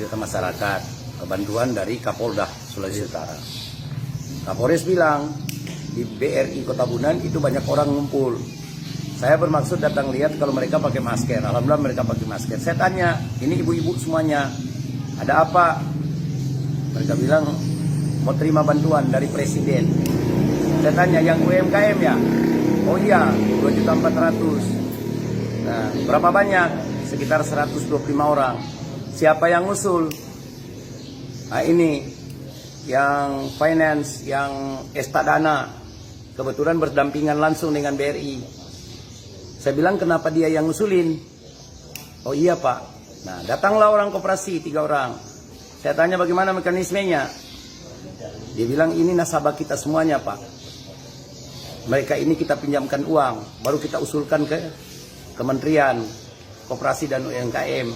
ke masyarakat, bantuan dari Kapolda Sulawesi Utara. Kapolres bilang di BRI Kota Bunan itu banyak orang ngumpul. Saya bermaksud datang lihat kalau mereka pakai masker. Alhamdulillah mereka pakai masker. Saya tanya, ini ibu-ibu semuanya, ada apa? Mereka bilang mau terima bantuan dari presiden. Saya tanya, yang UMKM ya? Oh iya, 2.400.000. Nah, berapa banyak? Sekitar 125 orang. Siapa yang ngusul? Nah, ini yang finance, yang Estadana, kebetulan berdampingan langsung dengan BRI. Saya bilang, kenapa dia yang ngusulin? Oh iya Pak. Nah, datanglah orang koperasi 3 orang. Saya tanya bagaimana mekanismenya. Dia bilang, ini nasabah kita semuanya Pak. Mereka ini kita pinjamkan uang, baru kita usulkan ke Kementerian Koperasi dan UMKM.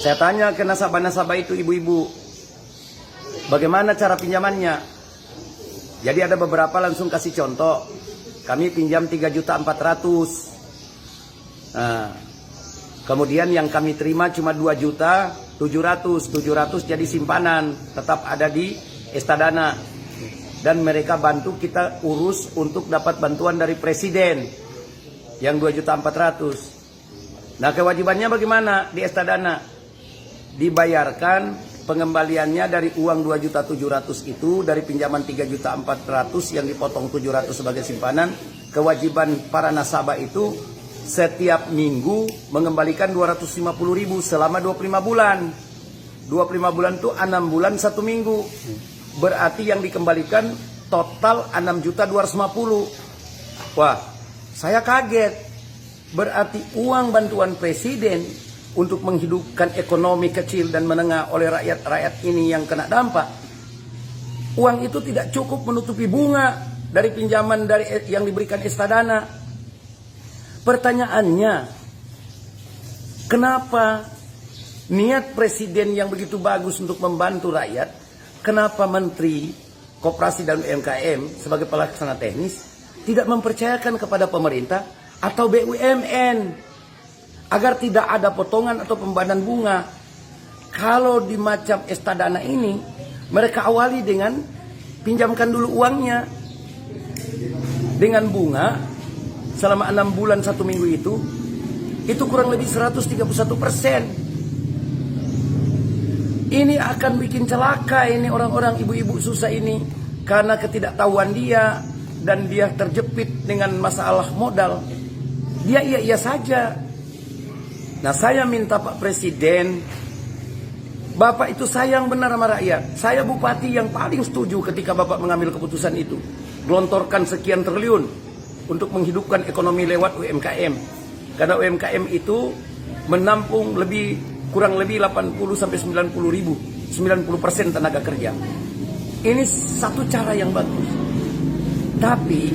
Saya tanya ke nasabah-nasabah itu, ibu-ibu, bagaimana cara pinjamannya? Jadi ada beberapa langsung kasih contoh. Kami pinjam 3.400.000. Nah, kemudian yang kami terima cuma 2.700.000. 700 jadi simpanan, tetap ada di Estadana. Dan mereka bantu kita urus untuk dapat bantuan dari presiden yang 2.400.000. Nah, kewajibannya bagaimana di Estadana? Dibayarkan pengembaliannya dari uang 2.700.000 itu, dari pinjaman 3.400.000 yang dipotong 700 sebagai simpanan. Kewajiban para nasabah itu setiap minggu mengembalikan 250.000 selama 25 bulan. 25 bulan itu 6 bulan 1 minggu. Berarti yang dikembalikan total 6.250.000. Wah, saya kaget. Berarti uang bantuan presiden untuk menghidupkan ekonomi kecil dan menengah oleh rakyat-rakyat ini yang kena dampak, uang itu tidak cukup menutupi bunga dari pinjaman dari yang diberikan Estadana. Pertanyaannya, kenapa niat presiden yang begitu bagus untuk membantu rakyat, kenapa Menteri Koperasi dan UMKM sebagai pelaksana teknis tidak mempercayakan kepada pemerintah atau BUMN agar tidak ada potongan atau pembayaran bunga? Kalau di macam Estadana ini, mereka awali dengan pinjamkan dulu uangnya dengan bunga selama 6 bulan 1 minggu itu kurang lebih 131%. Ini akan bikin celaka ini orang-orang ibu-ibu susah ini karena ketidaktahuan dia, dan dia terjepit dengan masalah modal. Dia iya-iya saja. Nah, saya minta Pak Presiden, Bapak itu sayang benar sama rakyat. Saya bupati yang paling setuju ketika Bapak mengambil keputusan itu. Gelontorkan sekian triliun untuk menghidupkan ekonomi lewat UMKM. Karena UMKM itu menampung kurang lebih 90-90% tenaga kerja. Ini satu cara yang bagus. Tapi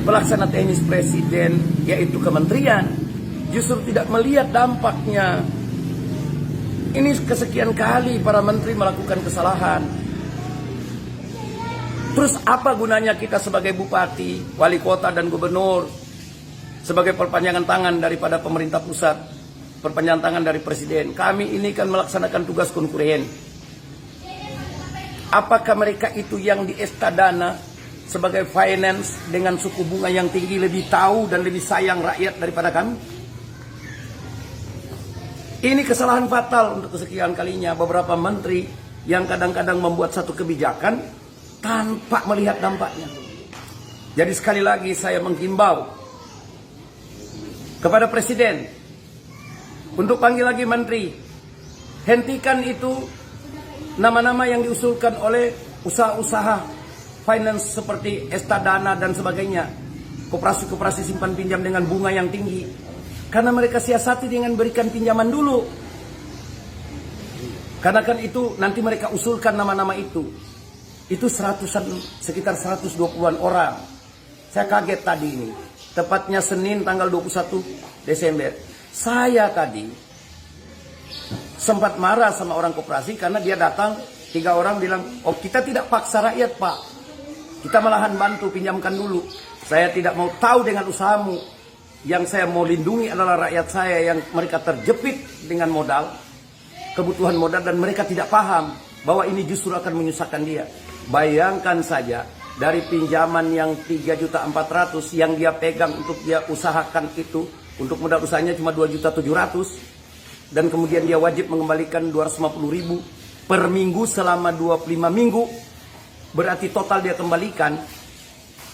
pelaksana teknis presiden, yaitu kementerian, justru tidak melihat dampaknya. Ini kesekian kali para menteri melakukan kesalahan. Terus apa gunanya kita sebagai bupati, wali kota dan gubernur, sebagai perpanjangan tangan daripada pemerintah pusat, perpanjangan tangan dari presiden? Kami ini kan melaksanakan tugas konkuren. Apakah mereka itu yang di Estadana sebagai finance dengan suku bunga yang tinggi lebih tahu dan lebih sayang rakyat daripada kami? Ini kesalahan fatal untuk kesekian kalinya beberapa menteri yang kadang-kadang membuat satu kebijakan tanpa melihat dampaknya. Jadi sekali lagi saya menghimbau kepada presiden untuk panggil lagi menteri, hentikan itu nama-nama yang diusulkan oleh usaha-usaha finance seperti Estadana dan sebagainya, koperasi-koperasi simpan pinjam dengan bunga yang tinggi, karena mereka siasati dengan berikan pinjaman dulu. Karena kan itu nanti mereka usulkan nama-nama itu sekitar 120-an orang. Saya kaget tadi ini, tepatnya Senin tanggal 21 Desember. Saya tadi sempat marah sama orang koperasi karena dia datang 3 orang bilang, oh kita tidak paksa rakyat Pak, kita malahan bantu, pinjamkan dulu. Saya tidak mau tahu dengan usahamu. Yang saya mau lindungi adalah rakyat saya yang mereka terjepit dengan modal. kebutuhan modal dan mereka tidak paham bahwa ini justru akan menyusahkan dia. Bayangkan saja dari pinjaman yang 3.400.000 yang dia pegang untuk dia usahakan itu, untuk modal usahanya cuma 2.700.000 dan kemudian dia wajib mengembalikan 250.000 per minggu selama 25 minggu. Berarti total dia kembalikan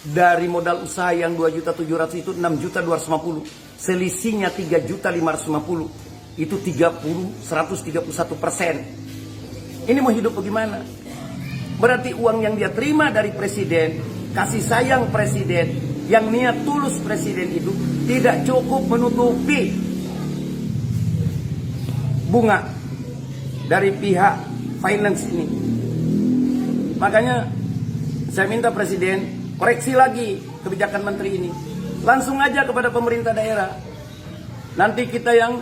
dari modal usaha yang 2.700.000 itu 6.250.000. Selisihnya 3.550.000. Itu 131%. Ini mau hidup bagaimana? Berarti uang yang dia terima dari presiden, kasih sayang presiden, yang niat tulus presiden itu tidak cukup menutupi bunga dari pihak finance ini. Makanya saya minta presiden koreksi lagi kebijakan menteri ini. Langsung aja kepada pemerintah daerah. Nanti kita yang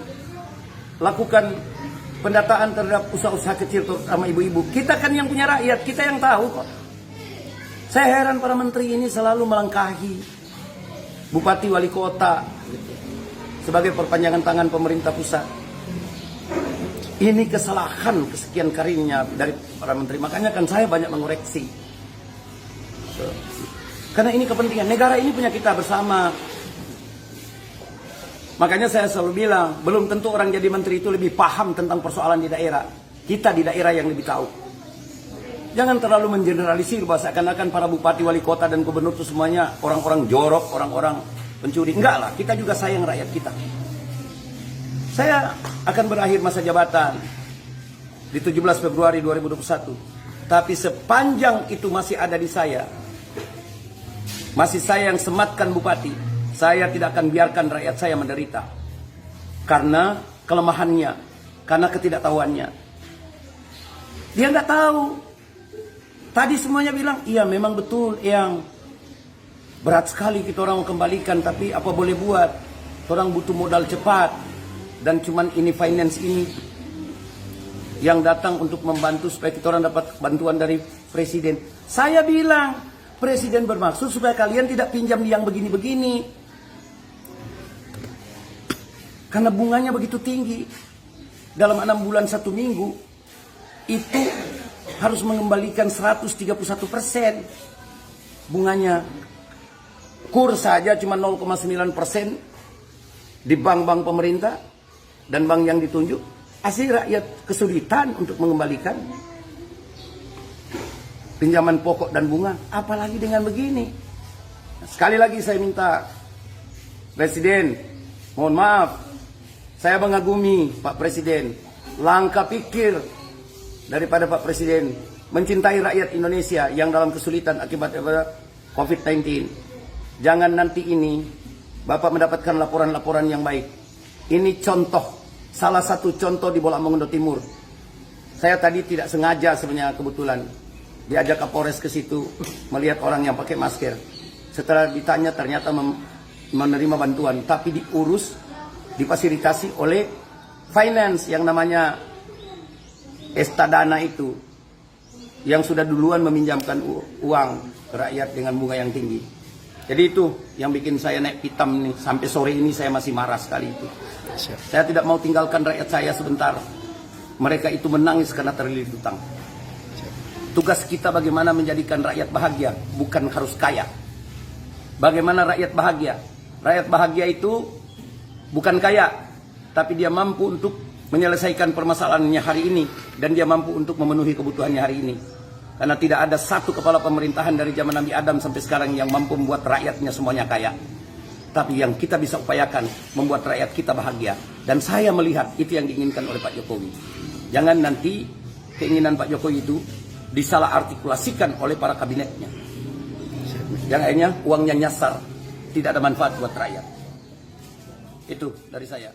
lakukan pendataan terhadap usaha-usaha kecil terutama ibu-ibu. Kita kan yang punya rakyat, kita yang tahu kok. Saya heran para menteri ini selalu melangkahi bupati wali kota sebagai perpanjangan tangan pemerintah pusat. Ini kesalahan kesekian kalinya dari para menteri. Makanya kan saya banyak mengoreksi. Karena ini kepentingan negara ini punya kita bersama. Makanya saya selalu bilang, belum tentu orang jadi menteri itu lebih paham tentang persoalan di daerah. Kita di daerah yang lebih tahu. Jangan terlalu mengeneralisir bahwa seakan-akan para bupati, wali kota, dan gubernur itu semuanya orang-orang jorok, orang-orang pencuri. Enggak lah, kita juga sayang rakyat kita. Saya akan berakhir masa jabatan di 17 Februari 2021. Tapi sepanjang itu masih ada di saya, masih saya yang sematkan bupati, saya tidak akan biarkan rakyat saya menderita. Karena kelemahannya, karena ketidaktahuannya. Dia nggak tahu. Tadi semuanya bilang, iya memang betul yang berat sekali kita orang kembalikan, tapi apa boleh buat? Orang butuh modal cepat. Dan cuman ini finance ini yang datang untuk membantu supaya kita orang dapat bantuan dari presiden. Saya bilang, presiden bermaksud supaya kalian tidak pinjam yang begini-begini. Karena bunganya begitu tinggi. Dalam 6 bulan 1 minggu itu harus mengembalikan 131% bunganya. Kur saja cuma 0,9% di bank-bank pemerintah dan bank yang ditunjuk. Asli rakyat kesulitan untuk mengembalikan pinjaman pokok dan bunga. Apalagi dengan begini. Sekali lagi saya minta presiden, mohon maaf, saya mengagumi Pak Presiden, langkah pikir daripada Pak Presiden mencintai rakyat Indonesia yang dalam kesulitan akibat COVID-19. Jangan nanti ini Bapak mendapatkan laporan-laporan yang baik. Ini contoh, salah satu contoh di Bolak Mongondo Timur. Saya tadi tidak sengaja sebenarnya kebetulan diajak Kapolres ke situ melihat orang yang pakai masker. Setelah ditanya ternyata menerima bantuan, tapi diurus, difasilitasi oleh finance yang namanya Estadana itu, yang sudah duluan meminjamkan uang ke rakyat dengan bunga yang tinggi. Jadi itu yang bikin saya naik pitam nih. Sampai sore ini saya masih marah sekali itu. Saya tidak mau tinggalkan rakyat saya sebentar. Mereka itu menangis karena terlilit hutang. Tugas kita bagaimana menjadikan rakyat bahagia, bukan harus kaya. Bagaimana rakyat bahagia? Rakyat bahagia itu bukan kaya, tapi dia mampu untuk menyelesaikan permasalahannya hari ini, dan dia mampu untuk memenuhi kebutuhannya hari ini. Karena tidak ada satu kepala pemerintahan dari zaman Nabi Adam sampai sekarang yang mampu membuat rakyatnya semuanya kaya. Tapi yang kita bisa upayakan membuat rakyat kita bahagia. Dan saya melihat itu yang diinginkan oleh Pak Jokowi. Jangan nanti keinginan Pak Jokowi itu disalah artikulasikan oleh para kabinetnya. Yang akhirnya uangnya nyasar, tidak ada manfaat buat rakyat. Itu dari saya.